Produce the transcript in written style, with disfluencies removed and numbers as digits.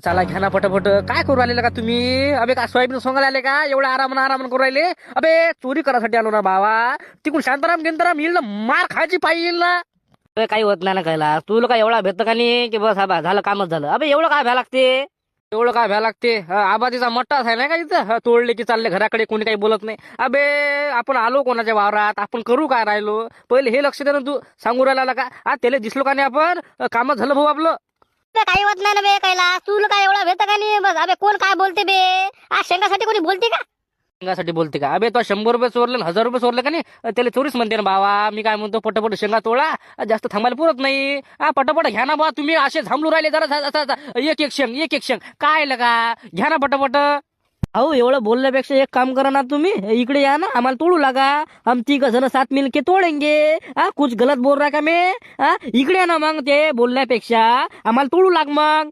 चला घ्या ना पटपट. काय करू राहिले का तुम्ही? अबे का सोयाबीन सोंगायला आले का? एवढा आराम करू राहिले? अबे चोरी करासाठी आलो ना बाबा. तिकडून शांताराम गिंताराम येईल ना, मार खायची पाहिजे येईल ना. अबे काही होत नाही ना खायला. तुला काय एवढा भेटतं का नाही की बस आबा झालं कामच झालं. अबे एवढं काय भ्या लागते? एवढं काय भ्या लागते? आबाजीचा मट्टाच आहे ना का इथं? तोडले की चालले घराकडे, कोणी काही बोलत नाही. अबे आपण आलो कोणाच्या वावरात, आपण करू काय राहिलो? पहिले हे लक्ष दे ना. तू सांगू राहिला का आज त्याला दिसलो का नाही आपण? कामच झालं भाऊ आपलं. बे काही होत नाही ना बे कैलास, तुला काय एवढा भेट का नाही बस. अबे कोण काय बोलते बे? आज शेंगासाठी कोणी बोलते का? शेंगासाठी बोलते का? अबे तो 100 रुपये चोरले 1000 रुपये चोरले का नाही, त्याला चोरीच म्हणते ना बाबा. मी काय म्हणतो, पटपट शेंगा तोडा. जास्त थांबायला पुरत नाही. पटपट घ्या ना बा. तुम्ही असे थांबलू राहिले जरा. एक एक शेंग, एक एक शेंग काय लगा, घ्या ना पटपट. अहो एवढं बोलण्यापेक्षा एक काम करा ना, तुम्ही इकडे या ना, आम्हाला तोडू लागा. हम 3 जण 7 मिलके तोडेंगे. कुछ गलत बोल रहा का मैं? इकडे या ना मग. ते बोलण्यापेक्षा आम्हाला तोडू लाग मग.